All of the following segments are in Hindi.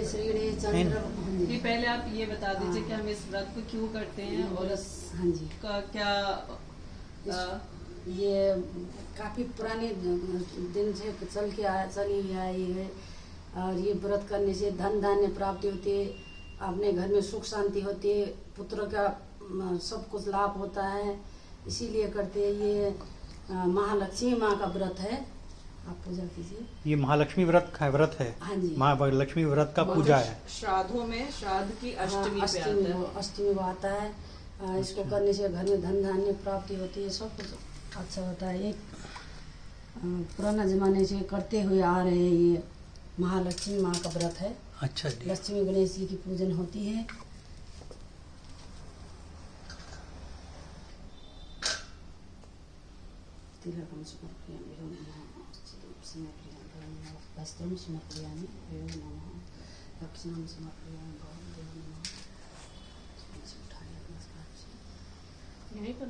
श्री चंद्र। ये पहले आप ये बता दीजिए कि हम इस व्रत को क्यों करते हैं और हाँ जी का क्या ये काफ़ी पुराने दिन से चली आई है। और ये व्रत करने से धन धान्य प्राप्ति होती है, अपने घर में सुख शांति होती है, पुत्र का सब कुछ लाभ होता है, इसीलिए करते हैं। ये महालक्ष्मी माँ का व्रत है, आप पूजा कीजिए। ये महालक्ष्मी व्रत का व्रत है। हाँ जी, महालक्ष्मी व्रत का पूजा है। श्राद्धों में श्राद्ध की अष्टमी पे आता है। अष्टमी को आता है। इसको करने से घर में धन धान्य प्राप्ति होती है, सब कुछ अच्छा होता है। एक पुराना जमाने से करते हुए आ रहे हैं, ये महालक्ष्मी माँ का व्रत है। अच्छा जी। लक्ष्मी गणेश जी की पूजन होती है। तिलकं समर्पयामि, ओम नमः समर्पयामि, वस्त्रं समर्पयामि, ओम नमः दक्षिणां समर्पयामि, ओम नमः। उठाने नमस्कार से यहीं पर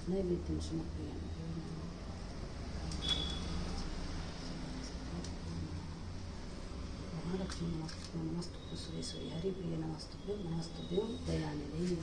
नैवेद्यं समर्पयामि, ओम नमः महालक्ष्मी नमस्तुभ्यं सुरेश्वरी हरिप्रिय नमस्तुभ्यं दयानिधि।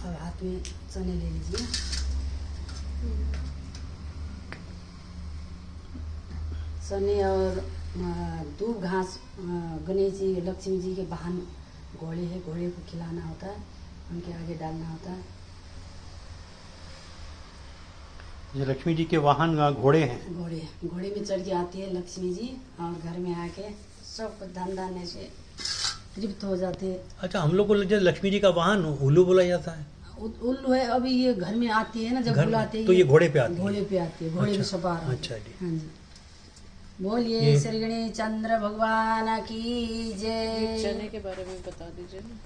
अब हाथ में चने ले लीजिए। चने और दूब घास गणेश जी लक्ष्मी जी के वाहन घोड़े है, घोड़े को खिलाना होता है, उनके आगे डालना होता है। ये लक्ष्मी जी के वाहन घोड़े हैं। घोड़े में चढ़ के आती है लक्ष्मी जी और घर में आके सब कुछ धन धान्य से तृप्त हो जाते हैं। अच्छा, हम लोग को लक्ष्मी जी का वाहन उल्लू बोला जाता है। उल्लू है, अभी ये घर में आती है ना, जब बुलाते हैं तो ये घोड़े पे आती है। घोड़े पे आती है, घोड़े में सवार। अच्छा जी। हाँ जी। बोलिए श्री गणेश चंद्र भगवान की जय। चने के बारे में बता दीजिए ना।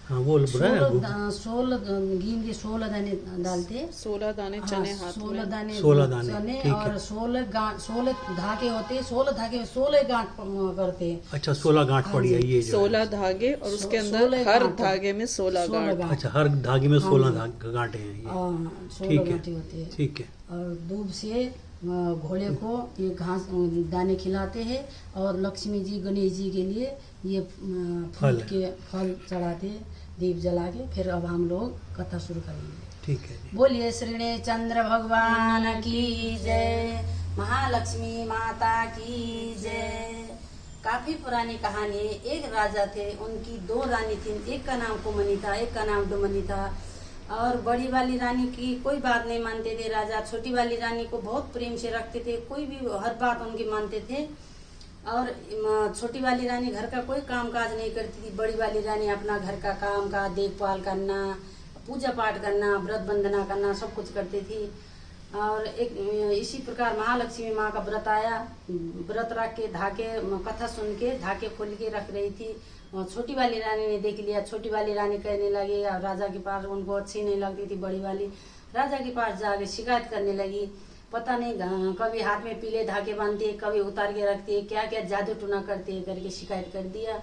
हाँ, वो बोला ना, 16 गिन के 16 दाने डालते। 16 दाने चने हाथ में। 16 दाने 16 दाने चने ठीक और है। 16 धागे होते, 16 धागे में 16 गांठ करते। अच्छा, 16 गांठ पड़ी है ये जो 16 धागे और उसके अंदर 16 हर गांठ। धागे में 16 गांठ। अच्छा, हर धागे में 16 गांठें हैं ये। 16 ठीक है, गांठें होती है। ठीक है। और दूब से घोड़े को ये घास दाने खिलाते हैं और लक्ष्मी जी गणेश जी के लिए ये फूल के फल चढ़ाते हैं, दीप जला के। फिर अब हम लोग कथा शुरू करेंगे। ठीक है जी। बोलिए श्री गणेश चंद्र भगवान की जय, महालक्ष्मी माता की जय। काफी पुरानी कहानी है। एक राजा थे, उनकी 2 रानी थी। एक का नाम कुमनी था, एक का नाम डुमनी था। और बड़ी वाली रानी की कोई बात नहीं मानते थे राजा, छोटी वाली रानी को बहुत प्रेम से रखते थे, कोई भी हर बात उनकी मानते थे। और छोटी वाली रानी घर का कोई काम काज नहीं करती थी। बड़ी वाली रानी अपना घर का काम का देखभाल करना, पूजा पाठ करना, व्रत वंदना करना, सब कुछ करती थी। और एक इसी प्रकार महालक्ष्मी माँ का व्रत आया। व्रत रख के धागे कथा सुन के धागे खोल के रख रही थी। छोटी वाली रानी ने देख लिया। छोटी वाली रानी कहने लगी, राजा के पास उनको अच्छी नहीं लगती थी बड़ी वाली, राजा के पास जाके शिकायत करने लगी। पता नहीं कभी हाथ में पीले धागे बांधती है, कभी उतार के रखती है, क्या क्या जादू टूना करती है करके शिकायत कर दिया।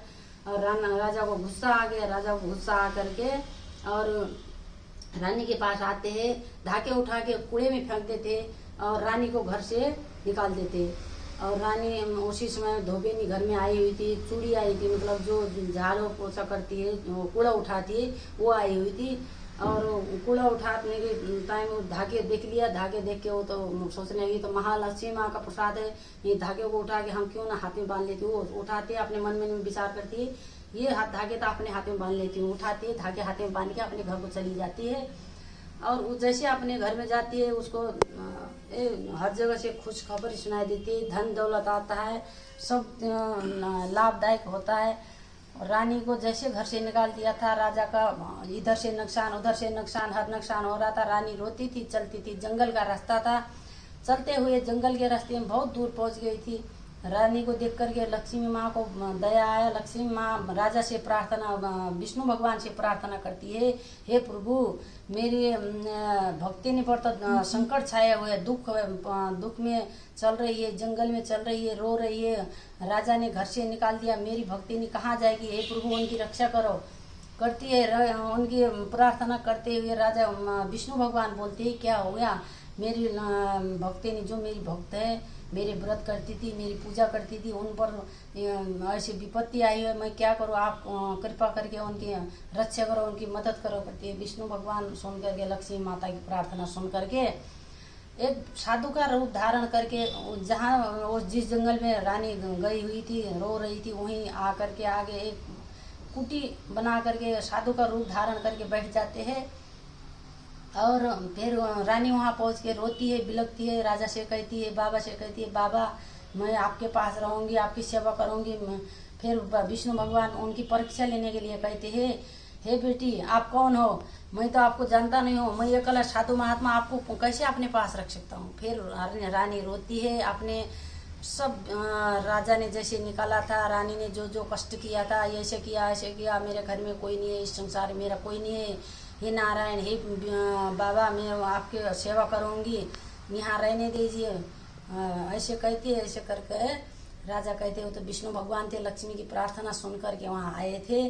और राजा को गुस्सा आ गया। राजा को गुस्सा आ करके और रानी के पास आते हैं, धागे उठा के कूड़े में फेंक देते और रानी को घर से निकाल देते। और रानी उसी समय धोबीनी घर में आई हुई थी, चूड़ी आई थी, मतलब जो झाड़ू पोछा करती है, कूड़ा उठाती है, वो आई हुई थी। और कूड़ा उठाने के टाइम धागे देख लिया। धागे देख के वो तो सोचने लगी तो महालक्ष्मी माँ का प्रसाद है, ये धागे को उठा के हम क्यों ना हाथ में बांध लेती हूँ। उठाते अपने मन में विचार करती है, ये धागे तो अपने हाथ में बांध लेती हूँ। उठाती है धागे हाथ में बांध के अपने घर को चली जाती है। और जैसे अपने घर में जाती है, उसको हर जगह से खुश खबर सुनाई देती है, धन दौलत आता है, सब लाभदायक होता है। रानी को जैसे घर से निकाल दिया था, राजा का इधर से नुकसान उधर से नुकसान, हर नुकसान हो रहा था। रानी रोती थी, चलती थी। जंगल का रास्ता था, चलते हुए जंगल के रास्ते में बहुत दूर पहुंच गई थी। रानी को देख करके लक्ष्मी माँ को दया आया। लक्ष्मी माँ राजा से प्रार्थना, विष्णु भगवान से प्रार्थना करती है, हे प्रभु मेरी भक्ति नहीं पड़ता, संकट छाया हुआ है, दुख में चल रही है, जंगल में चल रही है, रो रही है, राजा ने घर से निकाल दिया, मेरी भक्ति नहीं कहाँ जाएगी, हे प्रभु उनकी रक्षा करो। करती है उनकी प्रार्थना करते हुए राजा विष्णु भगवान बोलते हैं क्या हो गया, मेरी भक्ति नहीं, जो मेरी भक्त है, मेरे व्रत करती थी, मेरी पूजा करती थी, उन पर ऐसी विपत्ति आई है, मैं क्या करूँ, आप कृपा करके उनकी रक्षा करो, उनकी मदद करो करती है। विष्णु भगवान सुन करके लक्ष्मी माता की प्रार्थना सुन करके एक साधु का रूप धारण करके जहाँ वो जिस जंगल में रानी गई हुई थी, रो रही थी, वहीं आकर के आगे एक कुटी बना करके साधु का रूप धारण करके बैठ जाते हैं। और फिर रानी वहाँ पहुँच के रोती है, बिलखती है, राजा से कहती है, बाबा से कहती है, बाबा मैं आपके पास रहूँगी, आपकी सेवा करूँगी। फिर विष्णु भगवान उनकी परीक्षा लेने के लिए कहते हैं, हे बेटी आप कौन हो, मैं तो आपको जानता नहीं हूँ, मैं अकेला साधु महात्मा आपको कैसे अपने पास रख सकता हूँ। फिर रानी रोती है, अपने सब राजा ने जैसे निकाला था, रानी ने जो जो कष्ट किया था, ऐसे किया, मेरे घर में कोई नहीं है, इस संसार में मेरा कोई नहीं है, हे नारायण, हे बाबा मैं आपकी सेवा करूँगी, यहाँ रहने दीजिए, ऐसे कहती है। ऐसे करके राजा कहते हो तो विष्णु भगवान थे, लक्ष्मी की प्रार्थना सुन करके वहाँ आए थे,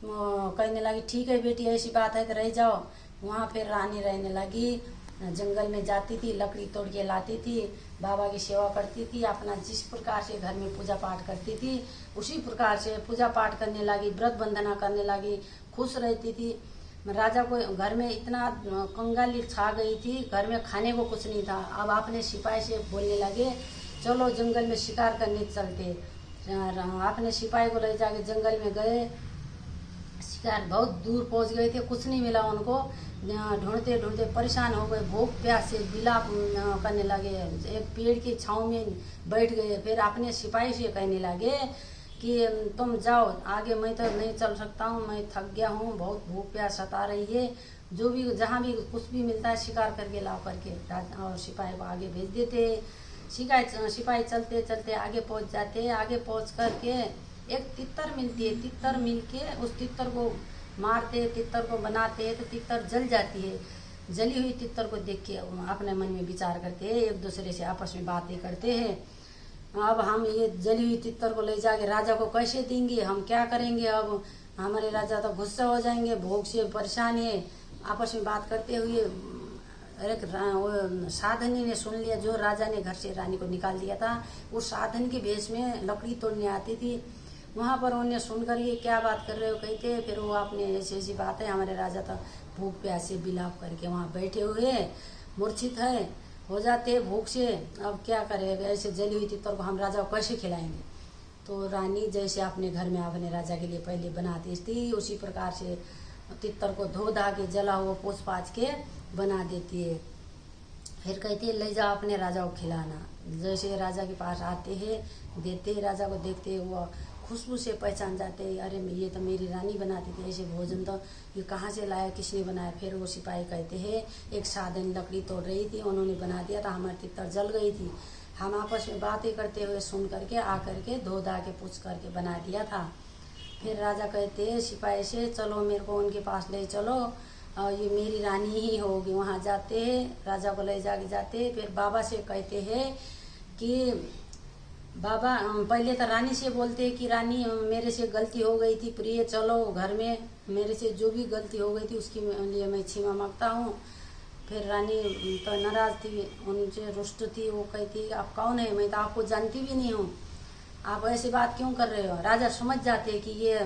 कहने लगी ठीक है बेटी ऐसी बात है तो रह जाओ। वहाँ फिर रानी रहने लगी, जंगल में जाती थी, लकड़ी तोड़ के लाती थी, बाबा की सेवा करती थी, अपना जिस प्रकार से घर में पूजा पाठ करती थी उसी प्रकार से पूजा पाठ करने लगी, व्रत बंधना करने लगी, खुश रहती थी। राजा को घर में इतना कंगाली छा गई थी, घर में खाने को कुछ नहीं था। अब अपने सिपाही से बोलने लगे चलो जंगल में शिकार करने चलते। अपने सिपाही को ले जाके जंगल में गए, शिकार बहुत दूर पहुंच गए थे, कुछ नहीं मिला उनको, ढूंढते ढूंढते परेशान हो गए, भूख प्यास से विलाप करने लगे, एक पेड़ की छांव में बैठ गए। फिर अपने सिपाही से कहने लगे कि तुम जाओ आगे, मैं तो नहीं चल सकता हूँ, मैं थक गया हूँ, बहुत भूख प्यास सता रही है, जो भी जहाँ भी कुछ भी मिलता है शिकार करके लाओ करके। और सिपाही को आगे भेज देते। सिपाही चलते चलते आगे पहुँच जाते। आगे पहुँच करके एक तितर मिलती है, तितर मिल के उस तितर को मारते, तितर को बनाते हैं तो तितर जल जाती है। जली हुई तितर को देख के अपने मन में विचार करते हैं, एक दूसरे से आपस में बातें करते हैं, अब हम ये जली हुई तितर को ले जाके राजा को कैसे देंगे, हम क्या करेंगे, अब हमारे राजा तो गुस्सा हो जाएंगे, भूख से परेशान है। आपस में बात करते हुए एक साधनी ने सुन लिया, जो राजा ने घर से रानी को निकाल दिया था, उस साधन के भेष में लकड़ी तोड़ने आती थी। वहाँ पर उन्हें सुनकर ये क्या बात कर रहे हो कहते, फिर वो आपने ऐसी ऐसी बात है, हमारे राजा तो भूख प्यास से बिलाप करके वहाँ बैठे हुए मूर्छित है, हो जाते भूख से, अब क्या करेगा, ऐसे जली हुई तितर को हम राजा को कैसे खिलाएंगे। तो रानी जैसे अपने घर में अपने राजा के लिए पहले बनाती थी, उसी प्रकार से तितर को धो धा के जला हुआ पोछ पाछ के बना देती है। फिर कहती है ले जाओ अपने राजा को खिलाना। जैसे राजा के पास आते हैं, देते राजा को, देखते वो खुशबू से पहचान जाते हैं, अरे ये तो मेरी रानी बनाती थी, ऐसे भोजन तो ये कहाँ से लाया, किसने बनाया। फिर वो सिपाही कहते हैं एक साधन लकड़ी तोड़ रही थी, उन्होंने बना दिया था, हमारी तितर जल गई थी, हम आपस में बातें करते हुए सुन करके आकर के धो धा के पूछ करके बना दिया था। फिर राजा कहते हैं सिपाही से चलो मेरे को उनके पास ले चलो, और ये मेरी रानी ही होगी। वहाँ जाते हैं, राजा को ले जाते। फिर बाबा से कहते हैं कि बाबा, पहले तो रानी से बोलते कि रानी मेरे से गलती हो गई थी, प्रिय चलो घर में, मेरे से जो भी गलती हो गई थी उसके लिए मैं क्षमा मांगता हूँ। फिर रानी तो नाराज थी, उनसे रुष्ट थी, वो कहती आप कौन है, मैं तो आपको जानती भी नहीं हूँ, आप ऐसी बात क्यों कर रहे हो। राजा समझ जाते कि ये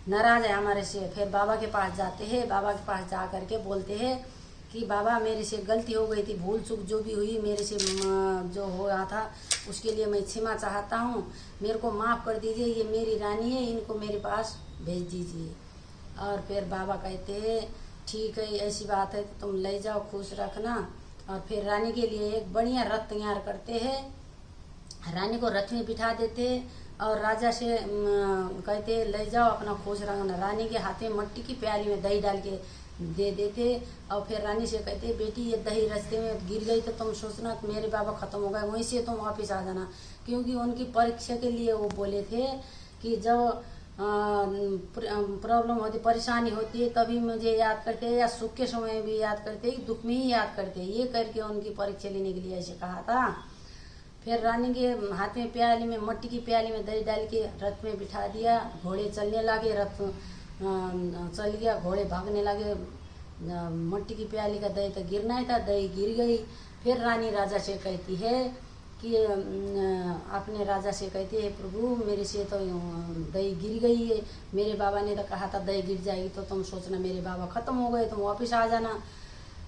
नाराज है हमारे से। फिर बाबा के पास जाते हैं, बाबा के पास जा करके बोलते हैं कि बाबा मेरे से गलती हो गई थी, भूल चूक जो भी हुई मेरे से जो हो रहा था उसके लिए मैं क्षमा चाहता हूँ, मेरे को माफ़ कर दीजिए, ये मेरी रानी है, इनको मेरे पास भेज दीजिए। और फिर बाबा कहते हैं ठीक है ऐसी बात है तो तुम ले जाओ, खुश रखना। और फिर रानी के लिए एक बढ़िया रथ तैयार करते हैं, रानी को रथ में बिठा देते, और राजा से कहते ले जाओ अपना खोज रखना। रानी के हाथ में मट्टी की प्याली में दही डाल के दे देते और फिर रानी से कहते बेटी ये दही रास्ते में गिर गई तो तुम सोचना मेरे बाबा खत्म हो गए, वहीं से तुम वापस आ जाना। क्योंकि उनकी परीक्षा के लिए वो बोले थे कि जब प्रॉब्लम होती, परेशानी होती है तभी मुझे याद करते हैं, या सुख के समय में भी याद करते हैं, दुख में ही याद करते हैं, ये करके उनकी परीक्षा लेने के लिए ऐसे कहा था। फिर रानी के हाथ में प्याली में मट्टी की प्याली में दही डाल के रथ में बिठा दिया। घोड़े चलने लगे, रथ चल गया, घोड़े भागने लगे। मट्टी की प्याली का दही तो गिरना ही था, दही गिर गई। फिर रानी राजा से कहती है कि अपने राजा से कहती है प्रभु मेरे से तो दही गिर गई है, मेरे बाबा ने तो कहा था दही गिर जाएगी तो तुम सोचना मेरे बाबा खत्म हो गए, तुम वापस आ जाना।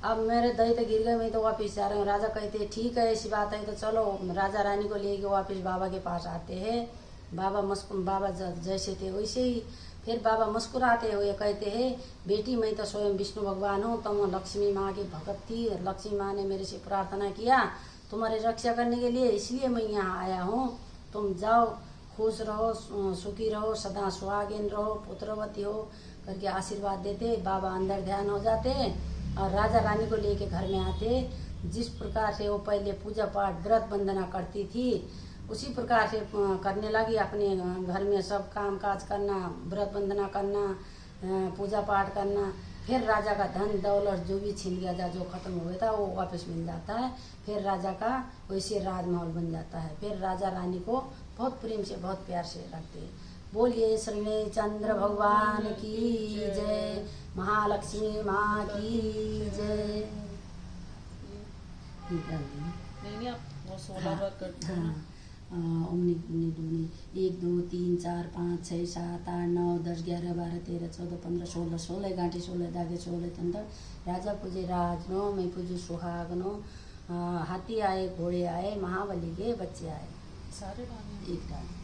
अब मेरे दही तो गिर गए, मैं तो वापस जा रहा हूँ। राजा कहते ठीक है ऐसी बात है तो चलो। राजा रानी को लेके वापस बाबा के पास आते हैं। बाबा जैसे थे वैसे ही। फिर बाबा मुस्कुराते हुए कहते हैं बेटी मैं तो स्वयं विष्णु भगवान हूँ, तुम लक्ष्मी माँ की भगत थी, लक्ष्मी माँ ने मेरे से प्रार्थना किया तुम्हारी रक्षा करने के लिए, इसलिए मैं यहाँ आया हूँ। तुम जाओ, खुश रहो, सुखी रहो, सदा सुहागिन रहो, पुत्रवती हो करके आशीर्वाद देते। बाबा अंदर ध्यान हो जाते और राजा रानी को लेके घर में आते। जिस प्रकार से वो पहले पूजा पाठ व्रत वंदना करती थी उसी प्रकार से करने लगी। अपने घर में सब काम काज करना, व्रत वंदना करना, पूजा पाठ करना। फिर राजा का धन दौलत जो भी छीन गया था, जो खत्म हो गया था, वो वापस मिल जाता है। फिर राजा का वैसे राजमहल बन जाता है। फिर राजा रानी को बहुत प्रेम से बहुत प्यार से रखते हैं। बोलिए श्री चंद्र भगवान की जय, महालक्ष्मी माँ की जय। नहीं आप वो 16 बार करते हैं। ओमनी पुण्य दूनी 1 2 3 4 5 6 7 8 9 10 11 12 13 14 15 16 16 गांठी 16 धागे 16 तंत्र। राजा पूजे राजनो, मैं पूजू सुहागनो। हाथी आए, घोड़े आए, महाबली के बच्चे आए। सारे गाने एक गाने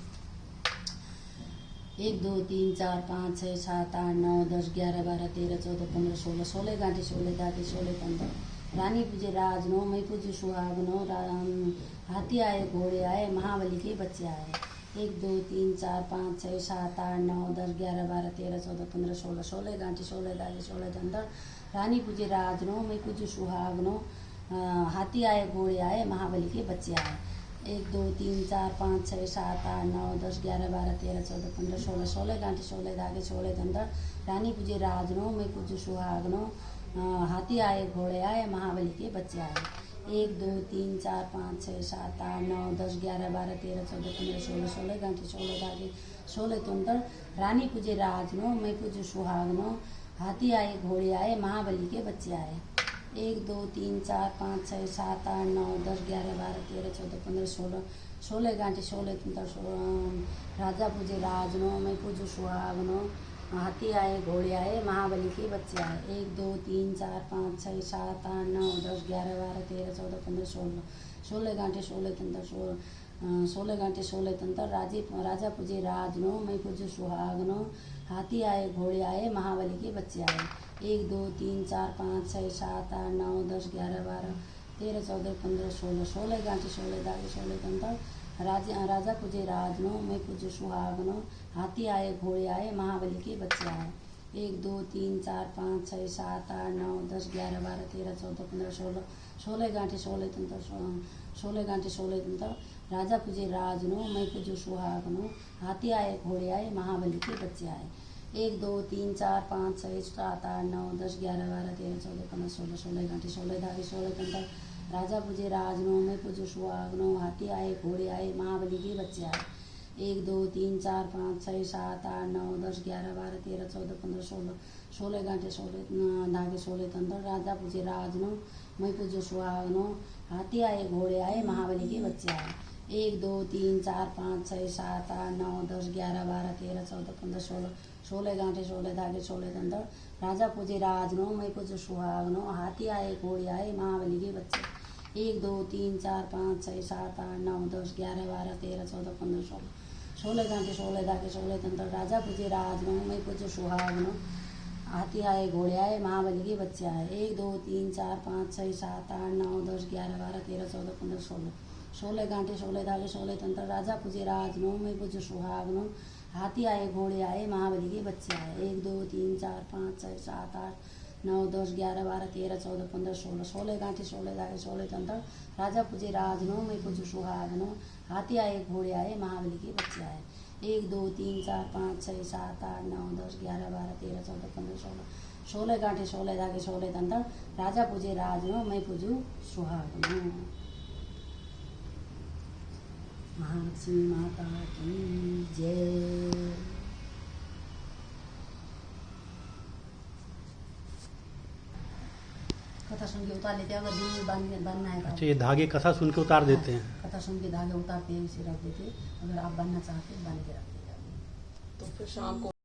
1 2 3 4 5 6 7 8 9 10 11 12 13 14 15 16 16 गांठी 16 धागे 16 तंत्र। रानी पूजे राजनो, मैं पूजू सुहागनो। हाथी आए, घोड़े आए, महाबली के बच्चे आए। 1 2 3 4 5 6 7 8 9 10 11 12 13 14 15 16 16 गांठी 16 धागे 16 तंत्र। रानी पूजे राजनो, मैं पूजू सुहागनो। हाथी आए, घोड़े आए, महाबली के बच्चे आए। 1 2 3 4 5 6 7 8 9 10 11 12 13 14 15 16 16 गांठी 16 धागे 16 तंत्र। रानी पूजे राजनो, मैं पूजू सुहागनो। हाथी आए, घोड़े आए, महाबली के बच्चे आए। 1 2 3 4 5 6 7 8 9 10 11 12 13 14 15 16 16 गांठी 16 धागे 16 तंत्र। रानी पूजे राजनो, मैं पूजू सुहागनो। हाथी आए, घोड़े आए, महाबली के बच्चे आए। 1 2 3 4 5 6 7 8 9 10 11 12 13 14 15 16 16 गांठी 16 तंत्र। राजा पूजे राजनो, मैं पूजू सुहागनो। हाथी आए, घोड़े आए, महाबली के बच्चे आए। 1 2 3 4 5 6 7 8 9 10 11 12 13 14 15 16 16 गांठी 16 तंत्र। 16 गांठी 16 तंत्र। राजा पूजे राजनो, मैं पूजू सुहागनो। हाथी आए, घोड़े आए, महाबली के बच्चे आए। 1 2 3 4 5 6 7 8 9 10 11 12 13 14 15 16 16 गांठी 16 धागे 16 तंत्र। राजा पूजे राजनो, मैं पूजू सुहागनो। हाथी आए, घोड़े आए, महाबली के बच्चे आए। 1 2 3 4 5 6 7 8 9 10 11 12 13 14 15 16 16 गांठी 16 तंत्र। 16 गांठी 16 तंत्र। राजा पूजे राजनो, मैं पूजू सुहागनो। हाथी आए, घोड़े आए, महाबली के बच्चे आए। 1 2 3 4 5 6 7 8 9 10 11 12 13 14 15 16 16 गांठी 16 धागे 16 तंत्र। राजा पूजे राजनो, मैं पूजू सुहागनो। हाथी आए, घोड़े आए, महाबली के बच्चे आए। 1 2 3 4 5 6 7 8 9 10 11 12 13 14 15 16 16 गांठी 16 धागे 16 तंत्र। राजा पूजे राजनो, मैं पूजू सुहागनो। हाथी आए, घोड़े आए, महाबली के बच्चे आए। 1 2 3 4 5 6 7 8 9 10 11 12 13 14 15 16 16 गांठी 16 धागे 16 तंत्र। राजा पूजे राजनो, मैं पूजू सुहागनो। हाथी आए, घोड़े आए, महाबली के बच्चे। 1 2 3 4 5 6 7 8 9 10 11 12 13 14 15 16 16 गांठी 16 धागे 16 तंत्र। राजा पूजे राजनो, मैं पूजू सुहागनो। हाथी आए, घोड़े आए, महाबली के बच्चे आए। 1 2 3 4 5 6 7 8 9 10 11 12 13 14 15 16 16 गांठे 16 धागे 16 तंत्र, राजा पूजे राजनो मैं पूजे सुहागनो, हाथी आए घोड़े आए महाबली के बच्चे आए। 1 2 3 4 5 6 7 8 9 10 11 12 13 14 15 16, 16 गांठे 16 धागे 16 तंत्र, राजा पूजे राजनो मैं पूजे सुहागनो, हाथी आए घोड़े आए महाबली के बच्चे आए। 1 2 3 4 5 6 7 8 9 10 11 12 13 14 15 16, 16 गांठे 16 धागे 16 तंत्र, राजा पूजे राजनो मैं पूजू सुहागनो। महालक्ष्मी माता की जय। कथा सुन के उतार लेते हैं, अगर दिन में बनना है तो। अच्छा, ये धागे कथा सुन के उतार देते हैं। कथा सुन के धागे उतारते हैं, इसे रख देते हैं। अगर आप बनना चाहते हैं बन के रख देते हैं। तो फिर शाम को